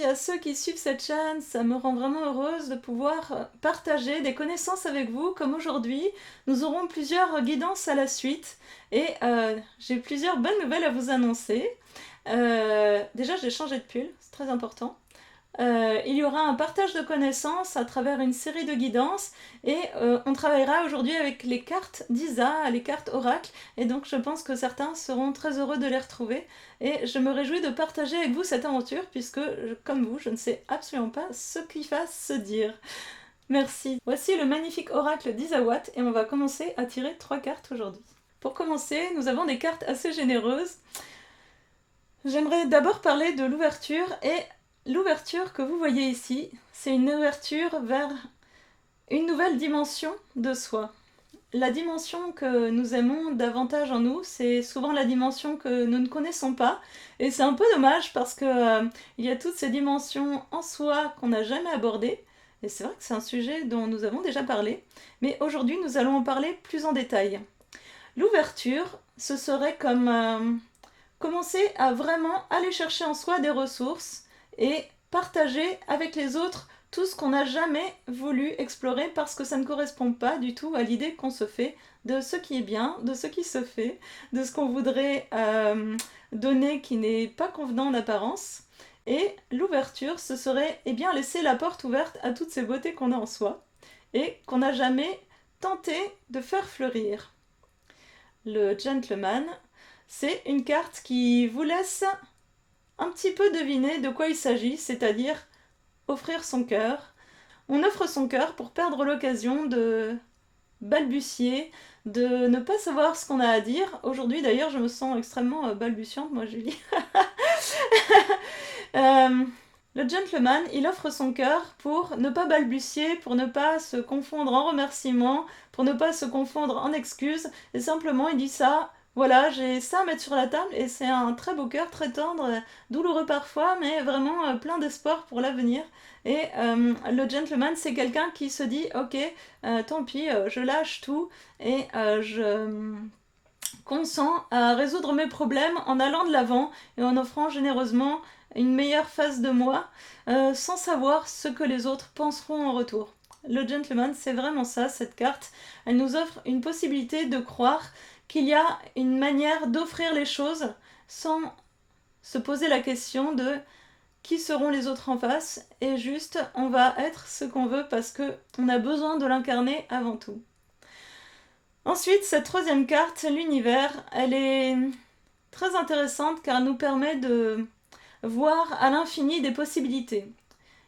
à ceux qui suivent cette chaîne, ça me rend vraiment heureuse de pouvoir partager des connaissances avec vous, comme aujourd'hui. Nous aurons plusieurs guidances à la suite et j'ai plusieurs bonnes nouvelles à vous annoncer. Déjà, j'ai changé de pull, c'est très important. Il y aura un partage de connaissances à travers une série de guidances et on travaillera aujourd'hui avec les cartes d'Isa, les cartes Oracle, et donc je pense que certains seront très heureux de les retrouver et je me réjouis de partager avec vous cette aventure puisque, comme vous, je ne sais absolument pas ce qui va se dire. Merci. Voici le magnifique oracle d'Isa Watt et on va commencer à tirer 3 cartes aujourd'hui. Pour commencer, nous avons des cartes assez généreuses. J'aimerais d'abord parler de l'ouverture et l'ouverture que vous voyez ici, c'est une ouverture vers une nouvelle dimension de soi. La dimension que nous aimons davantage en nous, c'est souvent la dimension que nous ne connaissons pas. Et c'est un peu dommage parce que il y a toutes ces dimensions en soi qu'on n'a jamais abordées. Et c'est vrai que c'est un sujet dont nous avons déjà parlé. Mais aujourd'hui, nous allons en parler plus en détail. L'ouverture, ce serait comme commencer à vraiment aller chercher en soi des ressources et partager avec les autres tout ce qu'on n'a jamais voulu explorer parce que ça ne correspond pas du tout à l'idée qu'on se fait de ce qui est bien, de ce qui se fait, de ce qu'on voudrait donner qui n'est pas convenant en apparence. Et l'ouverture, ce serait bien laisser la porte ouverte à toutes ces beautés qu'on a en soi et qu'on n'a jamais tenté de faire fleurir. Le gentleman, c'est une carte qui vous laisse un petit peu deviner de quoi il s'agit, c'est-à-dire offrir son cœur. On offre son cœur pour perdre l'occasion de balbutier, de ne pas savoir ce qu'on a à dire. Aujourd'hui d'ailleurs je me sens extrêmement balbutiante, moi Julie. Le gentleman, il offre son cœur pour ne pas balbutier, pour ne pas se confondre en remerciements, pour ne pas se confondre en excuses, et simplement il dit ça. Voilà, j'ai ça à mettre sur la table et c'est un très beau cœur, très tendre, douloureux parfois, mais vraiment plein d'espoir pour l'avenir. Et le gentleman, c'est quelqu'un qui se dit, ok, tant pis, je lâche tout et je consens à résoudre mes problèmes en allant de l'avant et en offrant généreusement une meilleure face de moi, sans savoir ce que les autres penseront en retour. Le gentleman, c'est vraiment ça, cette carte. Elle nous offre une possibilité de croire qu'il y a une manière d'offrir les choses sans se poser la question de qui seront les autres en face, et juste on va être ce qu'on veut parce qu'on a besoin de l'incarner avant tout. Ensuite, cette troisième carte, l'univers, elle est très intéressante car elle nous permet de voir à l'infini des possibilités.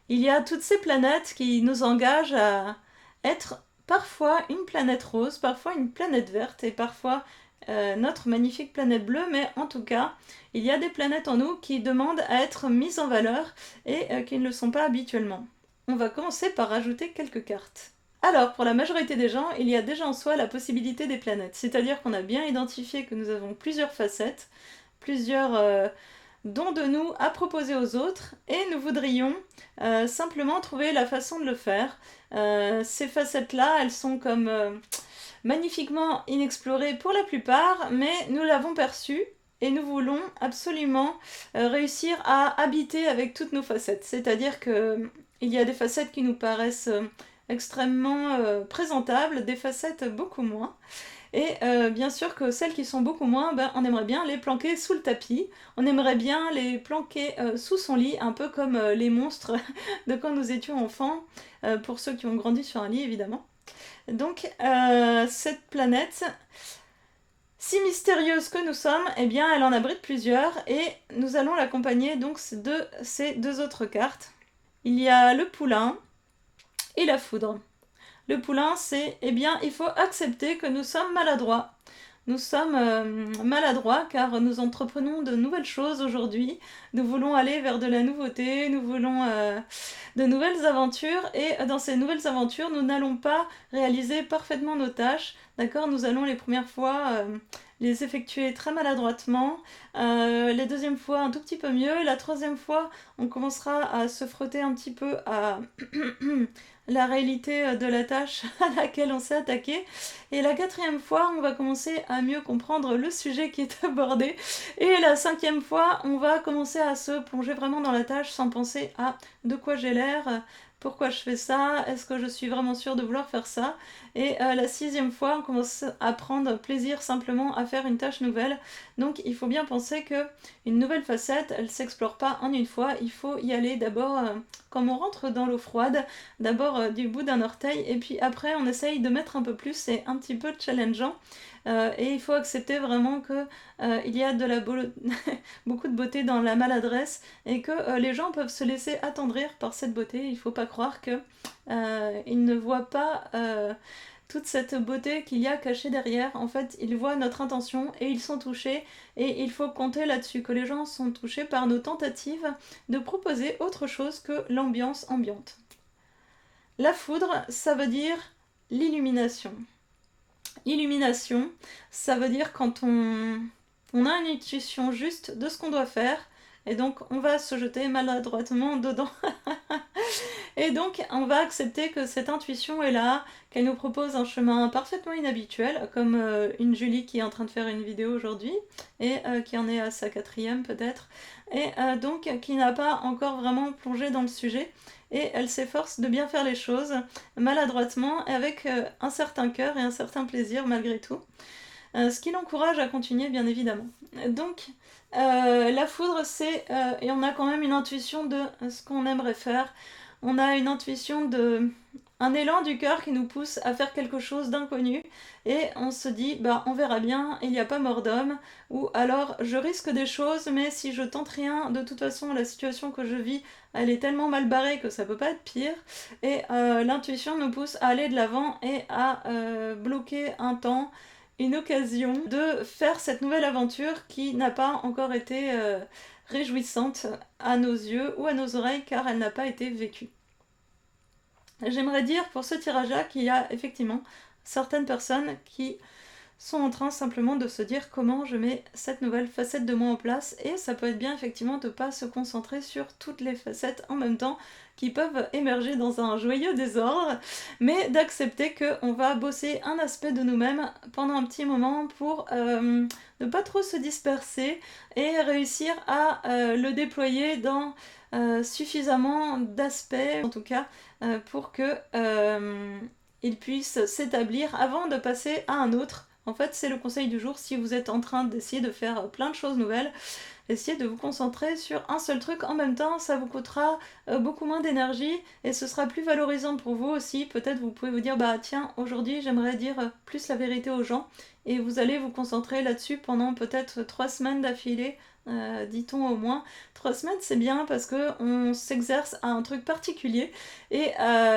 Il y a toutes ces planètes qui nous engagent à être parfois une planète rose, parfois une planète verte et parfois notre magnifique planète bleue, mais en tout cas, il y a des planètes en nous qui demandent à être mises en valeur et qui ne le sont pas habituellement. On va commencer par rajouter quelques cartes. Alors, pour la majorité des gens, il y a déjà en soi la possibilité des planètes, c'est-à-dire qu'on a bien identifié que nous avons plusieurs facettes, plusieurs dons de nous à proposer aux autres, et nous voudrions simplement trouver la façon de le faire. Ces facettes-là, elles sont comme magnifiquement inexplorées pour la plupart, mais nous l'avons perçue, et nous voulons absolument réussir à habiter avec toutes nos facettes. C'est-à-dire qu'il y a des facettes qui nous paraissent extrêmement présentables, des facettes beaucoup moins. Et bien sûr que celles qui sont beaucoup moins, on aimerait bien les planquer sous le tapis, on aimerait bien les planquer sous son lit, un peu comme les monstres de quand nous étions enfants, pour ceux qui ont grandi sur un lit évidemment. Donc cette planète, si mystérieuse que nous sommes, eh bien elle en abrite plusieurs et nous allons l'accompagner donc de ces deux autres cartes. Il y a le poulain et la foudre. Le poulain, c'est, il faut accepter que nous sommes maladroits. Nous sommes maladroits car nous entreprenons de nouvelles choses aujourd'hui. Nous voulons aller vers de la nouveauté, nous voulons de nouvelles aventures et dans ces nouvelles aventures, nous n'allons pas réaliser parfaitement nos tâches. d'accord? Nous allons les premières fois les effectuer très maladroitement, les deuxièmes fois un tout petit peu mieux, et la troisième fois on commencera à se frotter un petit peu à la réalité de la tâche à laquelle on s'est attaqué, et la quatrième fois on va commencer à mieux comprendre le sujet qui est abordé, et la cinquième fois on va commencer à se plonger vraiment dans la tâche sans penser à de quoi j'ai l'air, pourquoi je fais ça, est-ce que je suis vraiment sûre de vouloir faire ça, et la sixième fois on commence à prendre plaisir simplement à faire une tâche nouvelle. Donc il faut bien penser que une nouvelle facette, elle s'explore pas en une fois, il faut y aller d'abord comme on rentre dans l'eau froide, d'abord du bout d'un orteil, et puis après on essaye de mettre un peu plus, c'est un petit peu challengeant, et il faut accepter vraiment que il y a de la beaucoup de beauté dans la maladresse, et que les gens peuvent se laisser attendrir par cette beauté. Il faut pas croire que ils ne voient pas toute cette beauté qu'il y a cachée derrière. En fait, ils voient notre intention et ils sont touchés, et il faut compter là-dessus, que les gens sont touchés par nos tentatives de proposer autre chose que l'ambiance ambiante. La foudre, ça veut dire l'illumination. Illumination, ça veut dire quand on a une intuition juste de ce qu'on doit faire, et donc on va se jeter maladroitement dedans. Et donc on va accepter que cette intuition est là, qu'elle nous propose un chemin parfaitement inhabituel, comme une Julie qui est en train de faire une vidéo aujourd'hui, et qui en est à sa quatrième peut-être, et donc qui n'a pas encore vraiment plongé dans le sujet, et elle s'efforce de bien faire les choses maladroitement, avec un certain cœur et un certain plaisir malgré tout. Ce qui l'encourage à continuer bien évidemment. Donc la foudre c'est, et on a quand même une intuition de ce qu'on aimerait faire, on a une intuition de un élan du cœur qui nous pousse à faire quelque chose d'inconnu, et on se dit bah on verra bien, il n'y a pas mort d'homme, ou alors je risque des choses mais si je tente rien, de toute façon la situation que je vis elle est tellement mal barrée que ça peut pas être pire, et l'intuition nous pousse à aller de l'avant et à bloquer un temps, une occasion de faire cette nouvelle aventure qui n'a pas encore été réjouissante à nos yeux ou à nos oreilles, car elle n'a pas été vécue. J'aimerais dire pour ce tirage-là qu'il y a effectivement certaines personnes qui sont en train simplement de se dire comment je mets cette nouvelle facette de moi en place, et ça peut être bien effectivement de ne pas se concentrer sur toutes les facettes en même temps qui peuvent émerger dans un joyeux désordre, mais d'accepter qu'on va bosser un aspect de nous-mêmes pendant un petit moment pour ne pas trop se disperser et réussir à le déployer dans suffisamment d'aspects, en tout cas pour que il puisse s'établir avant de passer à un autre. En fait, c'est le conseil du jour si vous êtes en train d'essayer de faire plein de choses nouvelles. Essayez de vous concentrer sur un seul truc en même temps, ça vous coûtera beaucoup moins d'énergie et ce sera plus valorisant pour vous aussi. Peut-être vous pouvez vous dire bah tiens, aujourd'hui j'aimerais dire plus la vérité aux gens, et vous allez vous concentrer là-dessus pendant peut-être 3 semaines d'affilée. Dit-on au moins. 3 semaines c'est bien parce qu'on s'exerce à un truc particulier, et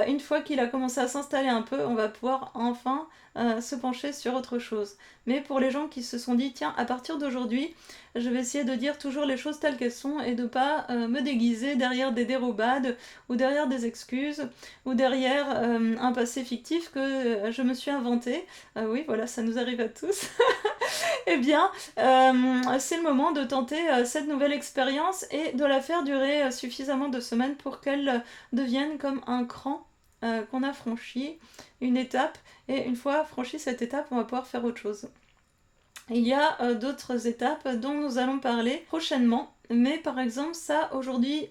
une fois qu'il a commencé à s'installer un peu, on va pouvoir enfin se pencher sur autre chose. Mais pour les gens qui se sont dit tiens, à partir d'aujourd'hui je vais essayer de dire toujours les choses telles qu'elles sont et de pas me déguiser derrière des dérobades ou derrière des excuses ou derrière un passé fictif que je me suis inventé. Oui voilà, ça nous arrive à tous. Eh bien, c'est le moment de tenter cette nouvelle expérience et de la faire durer suffisamment de semaines pour qu'elle devienne comme un cran qu'on a franchi, une étape, et une fois franchi cette étape, on va pouvoir faire autre chose. Il y a d'autres étapes dont nous allons parler prochainement, mais par exemple ça, aujourd'hui,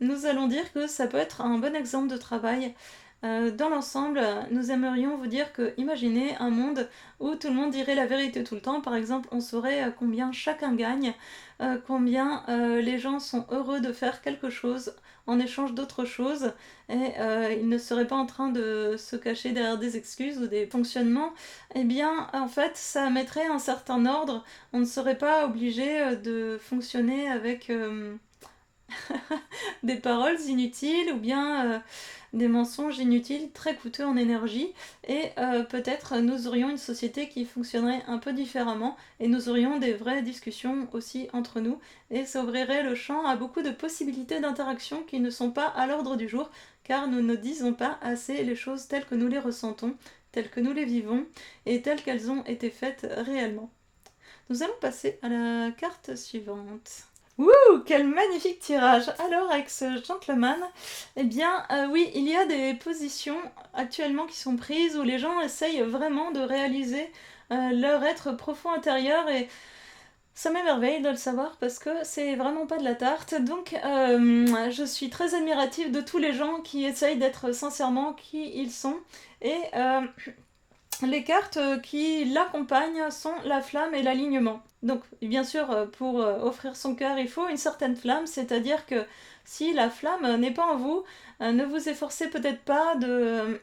nous allons dire que ça peut être un bon exemple de travail. Dans l'ensemble, nous aimerions vous dire que imaginez un monde où tout le monde dirait la vérité tout le temps. Par exemple, on saurait combien chacun gagne, combien les gens sont heureux de faire quelque chose en échange d'autre chose, et ils ne seraient pas en train de se cacher derrière des excuses ou des fonctionnements. Eh bien, en fait, ça mettrait un certain ordre. On ne serait pas obligé de fonctionner avec des paroles inutiles ou bien des mensonges inutiles très coûteux en énergie, et peut-être nous aurions une société qui fonctionnerait un peu différemment et nous aurions des vraies discussions aussi entre nous, et ça ouvrirait le champ à beaucoup de possibilités d'interaction qui ne sont pas à l'ordre du jour car nous ne disons pas assez les choses telles que nous les ressentons, telles que nous les vivons et telles qu'elles ont été faites réellement. Nous allons passer à la carte suivante. Wouh, quel magnifique tirage! Alors avec ce gentleman, eh bien oui, il y a des positions actuellement qui sont prises où les gens essayent vraiment de réaliser leur être profond intérieur et ça m'émerveille de le savoir parce que c'est vraiment pas de la tarte. Donc je suis très admirative de tous les gens qui essayent d'être sincèrement qui ils sont. Et les cartes qui l'accompagnent sont la flamme et l'alignement. Donc bien sûr, pour offrir son cœur, il faut une certaine flamme, c'est-à-dire que si la flamme n'est pas en vous, ne vous efforcez peut-être pas de,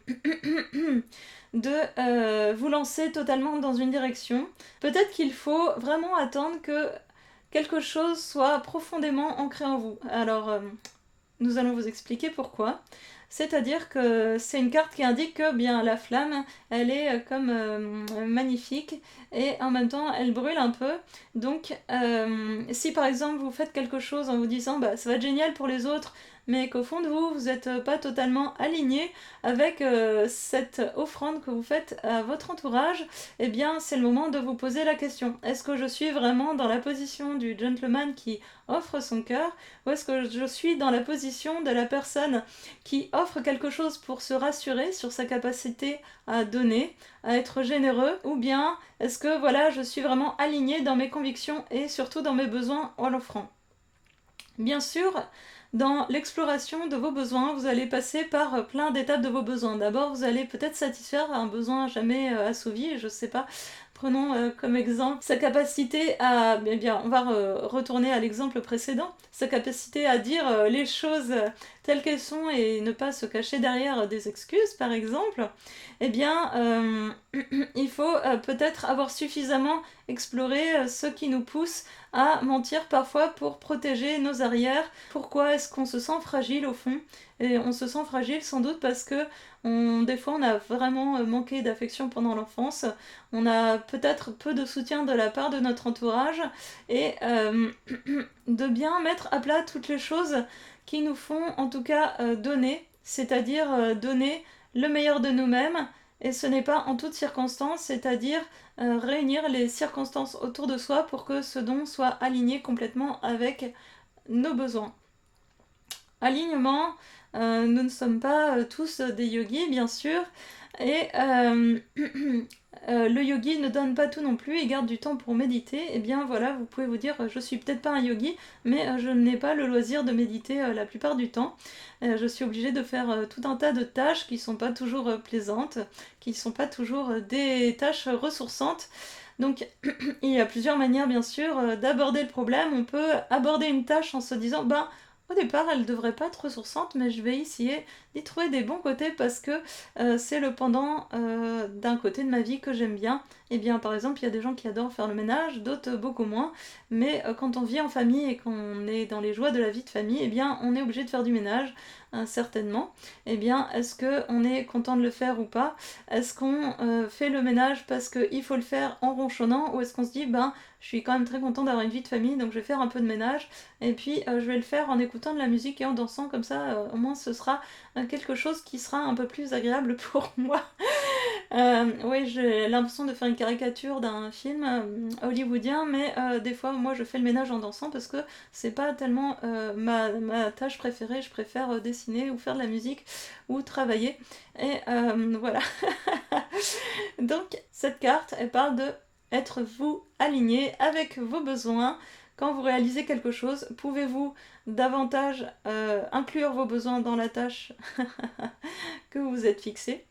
de vous lancer totalement dans une direction. Peut-être qu'il faut vraiment attendre que quelque chose soit profondément ancré en vous. Alors, nous allons vous expliquer pourquoi. C'est-à-dire que c'est une carte qui indique que bien la flamme, elle est comme magnifique et en même temps elle brûle un peu. Donc si par exemple vous faites quelque chose en vous disant bah ça va être génial pour les autres, mais qu'au fond de vous, vous n'êtes pas totalement aligné avec cette offrande que vous faites à votre entourage, eh bien c'est le moment de vous poser la question. Est-ce que je suis vraiment dans la position du gentleman qui offre son cœur, ou est-ce que je suis dans la position de la personne qui offre quelque chose pour se rassurer sur sa capacité à donner, à être généreux, ou bien est-ce que voilà, je suis vraiment alignée dans mes convictions et surtout dans mes besoins en l'offrant. Bien sûr, dans l'exploration de vos besoins, vous allez passer par plein d'étapes de vos besoins. D'abord, vous allez peut-être satisfaire un besoin jamais assouvi, je sais pas. Prenons comme exemple sa capacité à, eh bien, on va retourner à l'exemple précédent, sa capacité à dire les choses telles qu'elles sont et ne pas se cacher derrière des excuses, par exemple. Eh bien, il faut peut-être avoir suffisamment exploré ce qui nous pousse à mentir parfois pour protéger nos arrières. Pourquoi est-ce qu'on se sent fragile au fond? Et on se sent fragile sans doute parce que des fois on a vraiment manqué d'affection pendant l'enfance, on a peut-être peu de soutien de la part de notre entourage et de bien mettre à plat toutes les choses qui nous font en tout cas donner, c'est-à-dire donner le meilleur de nous-mêmes. Et ce n'est pas en toutes circonstances, c'est-à-dire réunir les circonstances autour de soi pour que ce don soit aligné complètement avec nos besoins. Alignement, nous ne sommes pas tous des yogis, bien sûr, et le yogi ne donne pas tout non plus, il garde du temps pour méditer. Et bien voilà, vous pouvez vous dire, je suis peut-être pas un yogi, mais je n'ai pas le loisir de méditer la plupart du temps. Je suis obligée de faire tout un tas de tâches qui sont pas toujours plaisantes, qui sont pas toujours des tâches ressourçantes. Donc il y a plusieurs manières bien sûr d'aborder le problème. On peut aborder une tâche en se disant, ben au départ, elle devrait pas être ressourçante, mais je vais essayer d'y trouver des bons côtés parce que c'est le pendant d'un côté de ma vie que j'aime bien. Et bien, par exemple, il y a des gens qui adorent faire le ménage, d'autres beaucoup moins. Mais quand on vit en famille et qu'on est dans les joies de la vie de famille, eh bien, on est obligé de faire du ménage, certainement. Eh bien, est-ce qu'on est content de le faire ou pas? Est-ce qu'on fait le ménage parce qu'il faut le faire en ronchonnant? Ou est-ce qu'on se dit, ben, je suis quand même très content d'avoir une vie de famille, donc je vais faire un peu de ménage. Et puis, je vais le faire en écoutant de la musique et en dansant, comme ça, au moins, ce sera quelque chose qui sera un peu plus agréable pour moi. Oui, j'ai l'impression de faire une caricature d'un film hollywoodien, mais des fois, moi, je fais le ménage en dansant parce que c'est pas tellement ma tâche préférée. Je préfère dessiner ou faire de la musique ou travailler. Et voilà. Donc, cette carte, elle parle de être vous aligné avec vos besoins. Quand vous réalisez quelque chose, pouvez-vous davantage inclure vos besoins dans la tâche que vous vous êtes fixé?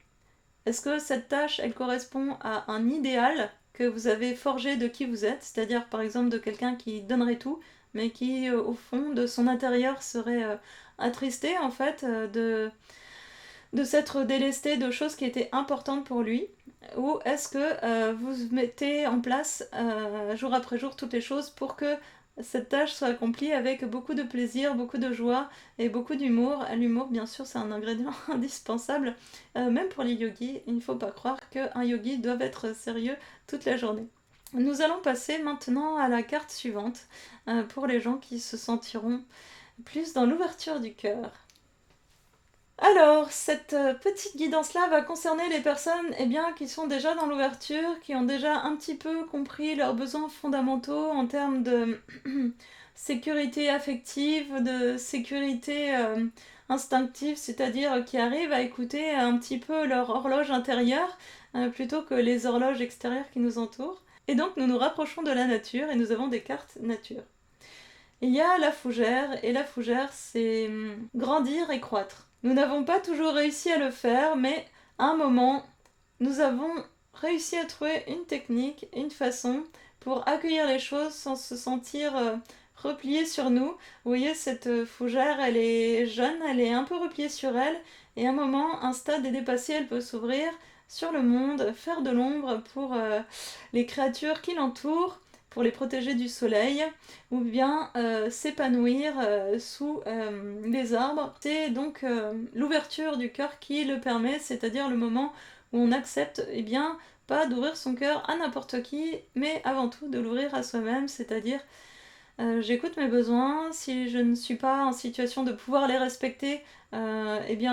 Est-ce que cette tâche, elle correspond à un idéal que vous avez forgé de qui vous êtes, c'est-à-dire par exemple de quelqu'un qui donnerait tout, mais qui au fond de son intérieur serait attristé en fait de s'être délesté de choses qui étaient importantes pour lui? Ou est-ce que vous mettez en place jour après jour toutes les choses pour que cette tâche soit accomplie avec beaucoup de plaisir, beaucoup de joie et beaucoup d'humour? L'humour, bien sûr, c'est un ingrédient indispensable, même pour les yogis. Il ne faut pas croire qu'un yogi doit être sérieux toute la journée. Nous allons passer maintenant à la carte suivante, pour les gens qui se sentiront plus dans l'ouverture du cœur. Alors, cette petite guidance-là va concerner les personnes qui sont déjà dans l'ouverture, qui ont déjà un petit peu compris leurs besoins fondamentaux en termes de sécurité affective, de sécurité instinctive, c'est-à-dire qui arrivent à écouter un petit peu leur horloge intérieure plutôt que les horloges extérieures qui nous entourent. Et donc, nous nous rapprochons de la nature et nous avons des cartes nature. Il y a la fougère, et la fougère, c'est grandir et croître. Nous n'avons pas toujours réussi à le faire, mais à un moment, nous avons réussi à trouver une technique, une façon pour accueillir les choses sans se sentir repliée sur nous. Vous voyez, cette fougère, elle est jeune, elle est un peu repliée sur elle, et à un moment, un stade est dépassé, elle peut s'ouvrir sur le monde, faire de l'ombre pour les créatures qui l'entourent, pour les protéger du soleil, ou bien s'épanouir sous les arbres. C'est donc l'ouverture du cœur qui le permet, c'est-à-dire le moment où on accepte, pas d'ouvrir son cœur à n'importe qui, mais avant tout de l'ouvrir à soi-même, c'est-à-dire j'écoute mes besoins, si je ne suis pas en situation de pouvoir les respecter,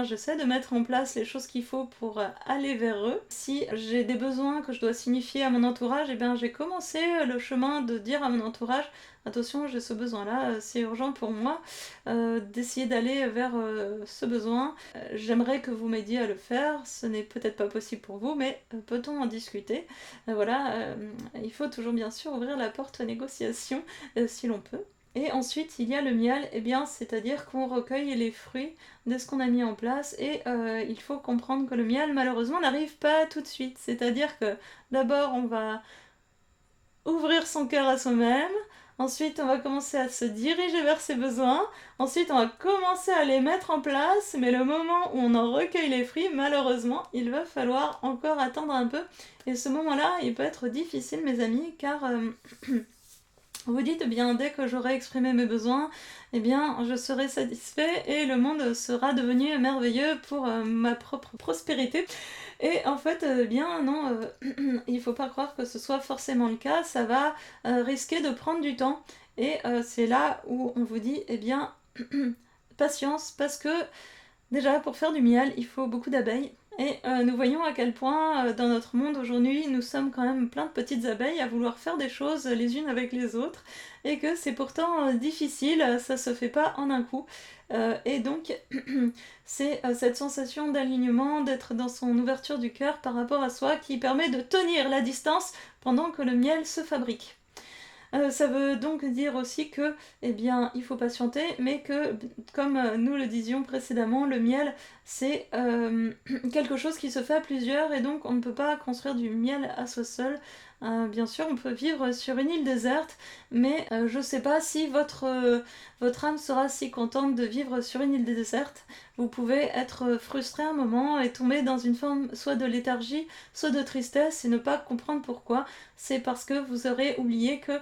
j'essaie de mettre en place les choses qu'il faut pour aller vers eux. Si j'ai des besoins que je dois signifier à mon entourage, j'ai commencé le chemin de dire à mon entourage attention, j'ai ce besoin-là, c'est urgent pour moi d'essayer d'aller vers ce besoin. J'aimerais que vous m'aidiez à le faire, ce n'est peut-être pas possible pour vous, mais peut-on en discuter. Il faut toujours bien sûr ouvrir la porte aux négociations si l'on peut. Et ensuite, il y a le miel, c'est-à-dire qu'on recueille les fruits de ce qu'on a mis en place et il faut comprendre que le miel, malheureusement, n'arrive pas tout de suite. C'est-à-dire que d'abord, on va ouvrir son cœur à soi-même, ensuite, on va commencer à se diriger vers ses besoins, ensuite, on va commencer à les mettre en place, mais le moment où on en recueille les fruits, malheureusement, il va falloir encore attendre un peu. Et ce moment-là, il peut être difficile, mes amis, car... vous dites, dès que j'aurai exprimé mes besoins, je serai satisfait et le monde sera devenu merveilleux pour ma propre prospérité. Et en fait, non, il faut pas croire que ce soit forcément le cas, ça va risquer de prendre du temps. Et c'est là où on vous dit, patience, parce que déjà, pour faire du miel, il faut beaucoup d'abeilles. Et nous voyons à quel point dans notre monde aujourd'hui, nous sommes quand même plein de petites abeilles à vouloir faire des choses les unes avec les autres, et que c'est pourtant difficile, ça se fait pas en un coup. Et donc, c'est cette sensation d'alignement, d'être dans son ouverture du cœur par rapport à soi qui permet de tenir la distance pendant que le miel se fabrique. Ça veut donc dire aussi que, il faut patienter, mais que, comme nous le disions précédemment, le miel, c'est quelque chose qui se fait à plusieurs, et donc on ne peut pas construire du miel à soi seul. Bien sûr, on peut vivre sur une île déserte, mais je sais pas si votre âme sera si contente de vivre sur une île déserte. Vous pouvez être frustré un moment et tomber dans une forme soit de léthargie, soit de tristesse et ne pas comprendre pourquoi. C'est parce que vous aurez oublié que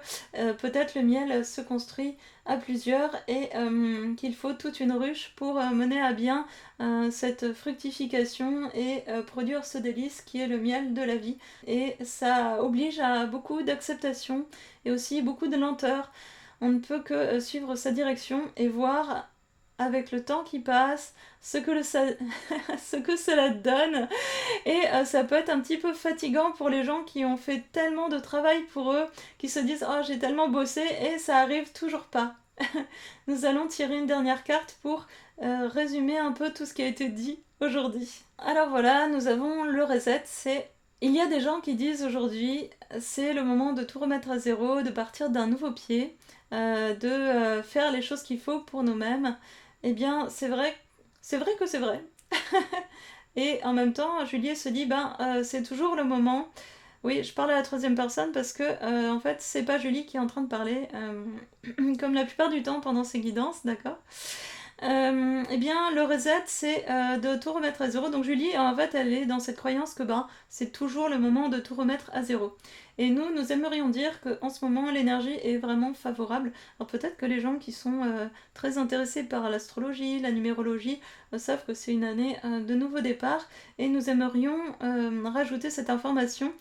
peut-être le miel se construit à plusieurs et qu'il faut toute une ruche pour mener à bien cette fructification et produire ce délice qui est le miel de la vie. Et ça oblige à beaucoup d'acceptation et aussi beaucoup de lenteur. On ne peut que suivre sa direction et voir avec le temps qui passe ce que cela donne. Et ça peut être un petit peu fatigant pour les gens qui ont fait tellement de travail pour eux, qui se disent oh j'ai tellement bossé et ça arrive toujours pas. Nous allons tirer une dernière carte pour résumer un peu tout ce qui a été dit aujourd'hui. Alors voilà, nous avons le reset, il y a des gens qui disent aujourd'hui c'est le moment de tout remettre à zéro, de partir d'un nouveau pied, de faire les choses qu'il faut pour nous-mêmes. C'est vrai que c'est vrai. Et en même temps, Julie se dit, c'est toujours le moment. Oui, je parle à la troisième personne parce que, en fait, c'est pas Julie qui est en train de parler, comme la plupart du temps pendant ses guidances, d'accord. Le reset, c'est de tout remettre à zéro. Donc Julie, en fait, elle est dans cette croyance que c'est toujours le moment de tout remettre à zéro. Et nous aimerions dire qu'en ce moment, l'énergie est vraiment favorable. Alors peut-être que les gens qui sont très intéressés par l'astrologie, la numérologie, savent que c'est une année de nouveau départ. Et nous aimerions rajouter cette information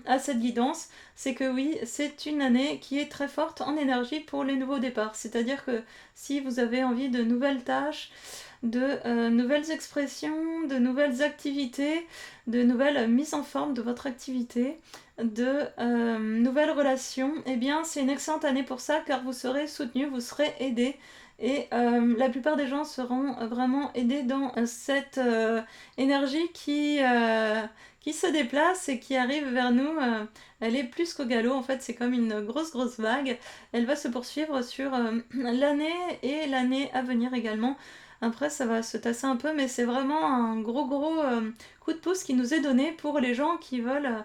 à cette guidance. C'est que oui, c'est une année qui est très forte en énergie pour les nouveaux départs. C'est-à-dire que si vous avez envie de nouvelles tâches, de nouvelles expressions, de nouvelles activités, de nouvelles mises en forme de votre activité, de nouvelles relations, eh bien c'est une excellente année pour ça car vous serez soutenu, vous serez aidé et la plupart des gens seront vraiment aidés dans cette énergie qui se déplace et qui arrive vers nous. Elle est plus qu'au galop, en fait c'est comme une grosse vague. Elle va se poursuivre sur l'année et l'année à venir également. Après, ça va se tasser un peu, mais c'est vraiment un gros coup de pouce qui nous est donné pour les gens qui veulent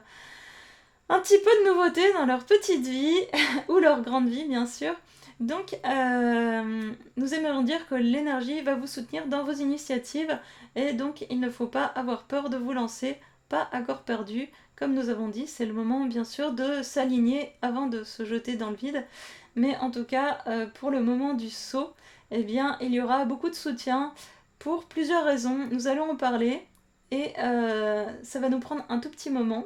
un petit peu de nouveauté dans leur petite vie, ou leur grande vie, bien sûr. Donc, nous aimerions dire que l'énergie va vous soutenir dans vos initiatives, et donc il ne faut pas avoir peur de vous lancer, pas à corps perdu. Comme nous avons dit, c'est le moment, bien sûr, de s'aligner avant de se jeter dans le vide. Mais en tout cas, pour le moment du saut, eh bien, il y aura beaucoup de soutien pour plusieurs raisons. Nous allons en parler et ça va nous prendre un tout petit moment.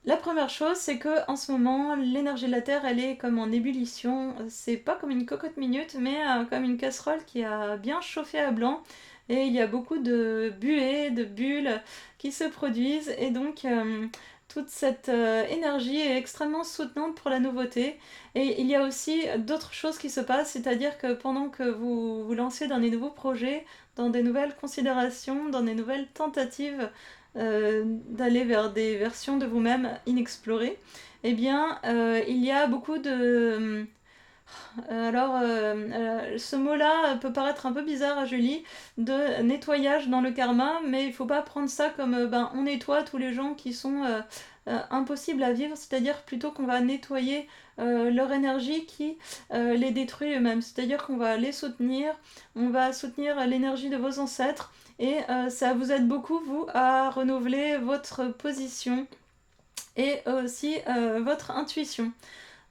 La première chose, c'est que en ce moment, l'énergie de la Terre, elle est comme en ébullition. C'est pas comme une cocotte minute, mais comme une casserole qui a bien chauffé à blanc. Et il y a beaucoup de buées, de bulles qui se produisent. Et donc, toute cette énergie est extrêmement soutenante pour la nouveauté. Et il y a aussi d'autres choses qui se passent, c'est-à-dire que pendant que vous vous lancez dans des nouveaux projets, dans des nouvelles considérations, dans des nouvelles tentatives d'aller vers des versions de vous-même inexplorées, eh bien, il y a beaucoup de... ce mot-là peut paraître un peu bizarre à Julie, de nettoyage dans le karma, mais il faut pas prendre ça comme on nettoie tous les gens qui sont impossibles à vivre, c'est-à-dire plutôt qu'on va nettoyer leur énergie qui les détruit eux-mêmes, c'est-à-dire qu'on va les soutenir, on va soutenir l'énergie de vos ancêtres, et ça vous aide beaucoup, vous, à renouveler votre position et aussi votre intuition.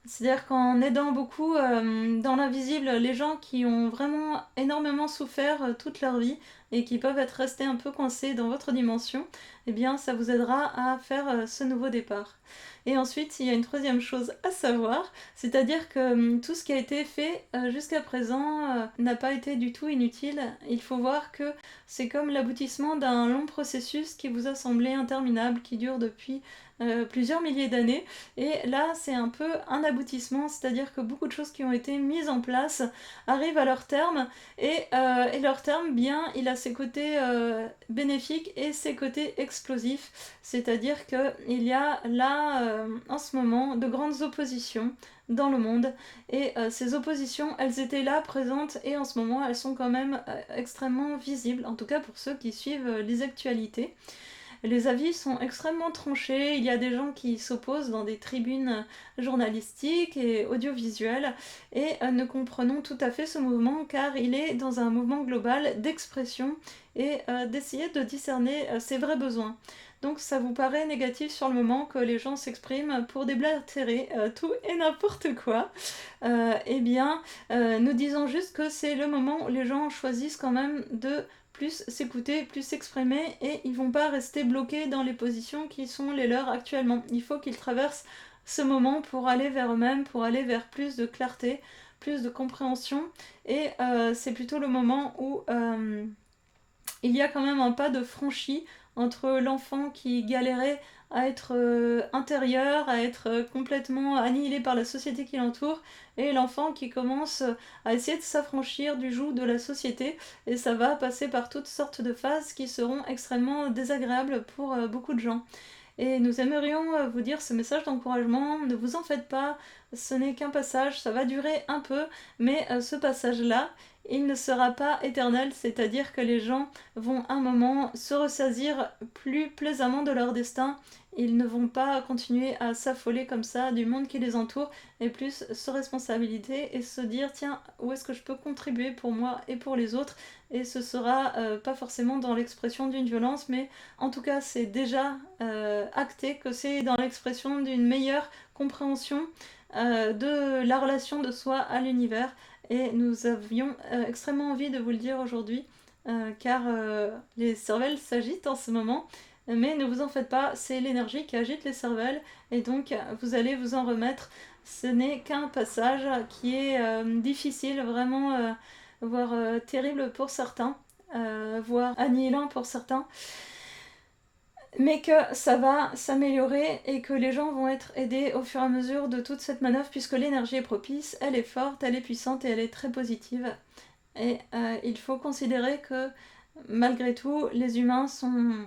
C'est-à-dire qu'en aidant beaucoup dans l'invisible les gens qui ont vraiment énormément souffert toute leur vie et qui peuvent être restés un peu coincés dans votre dimension, eh bien ça vous aidera à faire ce nouveau départ. Et ensuite, il y a une troisième chose à savoir, c'est-à-dire que tout ce qui a été fait jusqu'à présent n'a pas été du tout inutile. Il faut voir que c'est comme l'aboutissement d'un long processus qui vous a semblé interminable, qui dure depuis plusieurs milliers d'années. Et là, c'est un peu un aboutissement, c'est-à-dire que beaucoup de choses qui ont été mises en place arrivent à leur terme, et leur terme, bien, il a ses côtés bénéfiques et ses côtés explosifs, c'est-à-dire qu'il y a là, en ce moment, de grandes oppositions dans le monde, et ces oppositions, elles étaient là, présentes, et en ce moment, elles sont quand même extrêmement visibles, en tout cas pour ceux qui suivent les actualités. Les avis sont extrêmement tranchés, il y a des gens qui s'opposent dans des tribunes journalistiques et audiovisuelles, et nous comprenons tout à fait ce mouvement car il est dans un mouvement global d'expression et d'essayer de discerner ses vrais besoins. Donc ça vous paraît négatif sur le moment que les gens s'expriment pour déblatérer tout et n'importe quoi. Eh bien, nous disons juste que c'est le moment où les gens choisissent quand même de plus s'écouter, plus s'exprimer, et ils vont pas rester bloqués dans les positions qui sont les leurs actuellement. Il faut qu'ils traversent ce moment pour aller vers eux-mêmes, pour aller vers plus de clarté, plus de compréhension, et c'est plutôt le moment où il y a quand même un pas de franchi entre l'enfant qui galérait à être intérieur, à être complètement annihilé par la société qui l'entoure, et l'enfant qui commence à essayer de s'affranchir du joug de la société, et ça va passer par toutes sortes de phases qui seront extrêmement désagréables pour beaucoup de gens. Et nous aimerions vous dire ce message d'encouragement, ne vous en faites pas, ce n'est qu'un passage, ça va durer un peu, mais ce passage-là, il ne sera pas éternel, c'est-à-dire que les gens vont un moment se ressaisir plus plaisamment de leur destin, ils ne vont pas continuer à s'affoler comme ça du monde qui les entoure, et plus se responsabiliser et se dire tiens, où est-ce que je peux contribuer pour moi et pour les autres, et ce sera pas forcément dans l'expression d'une violence, mais en tout cas c'est déjà acté que c'est dans l'expression d'une meilleure compréhension de la relation de soi à l'univers, et nous avions extrêmement envie de vous le dire aujourd'hui, car les cervelles s'agitent en ce moment, mais ne vous en faites pas, c'est l'énergie qui agite les cervelles, et donc vous allez vous en remettre. Ce n'est qu'un passage qui est difficile, vraiment voire terrible pour certains, voire annihilant pour certains, mais que ça va s'améliorer et que les gens vont être aidés au fur et à mesure de toute cette manœuvre, puisque l'énergie est propice, elle est forte, elle est puissante et elle est très positive. Et il faut considérer que malgré tout, les humains sont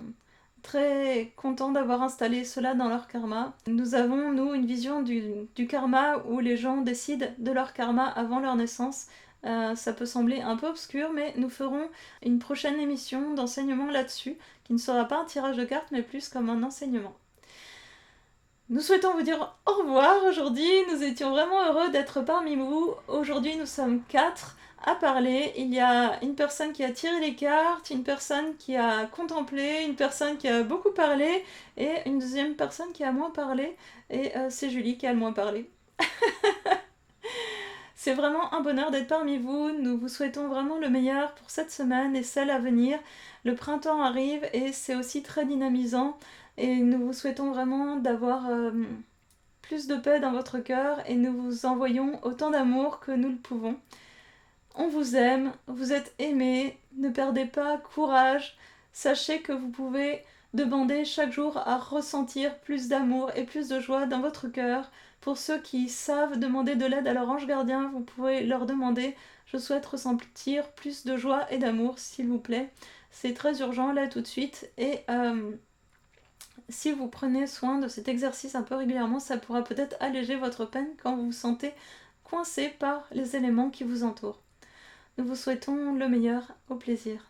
très contents d'avoir installé cela dans leur karma. Nous avons, nous, une vision du karma où les gens décident de leur karma avant leur naissance. Ça peut sembler un peu obscur, mais nous ferons une prochaine émission d'enseignement là-dessus, qui ne sera pas un tirage de cartes, mais plus comme un enseignement. Nous souhaitons vous dire au revoir aujourd'hui, nous étions vraiment heureux d'être parmi vous. Aujourd'hui nous sommes 4 à parler. Il y a une personne qui a tiré les cartes, une personne qui a contemplé, une personne qui a beaucoup parlé et une deuxième personne qui a moins parlé. Et c'est Julie qui a le moins parlé. C'est vraiment un bonheur d'être parmi vous. Nous vous souhaitons vraiment le meilleur pour cette semaine et celle à venir. Le printemps arrive et c'est aussi très dynamisant. Et nous vous souhaitons vraiment d'avoir plus de paix dans votre cœur et nous vous envoyons autant d'amour que nous le pouvons. On vous aime, vous êtes aimés, ne perdez pas courage. Sachez que vous pouvez demander chaque jour à ressentir plus d'amour et plus de joie dans votre cœur. Pour ceux qui savent demander de l'aide à leur ange gardien, vous pouvez leur demander « Je souhaite ressentir plus de joie et d'amour, s'il vous plaît ». C'est très urgent là tout de suite et si vous prenez soin de cet exercice un peu régulièrement, ça pourra peut-être alléger votre peine quand vous vous sentez coincé par les éléments qui vous entourent. Nous vous souhaitons le meilleur, au plaisir.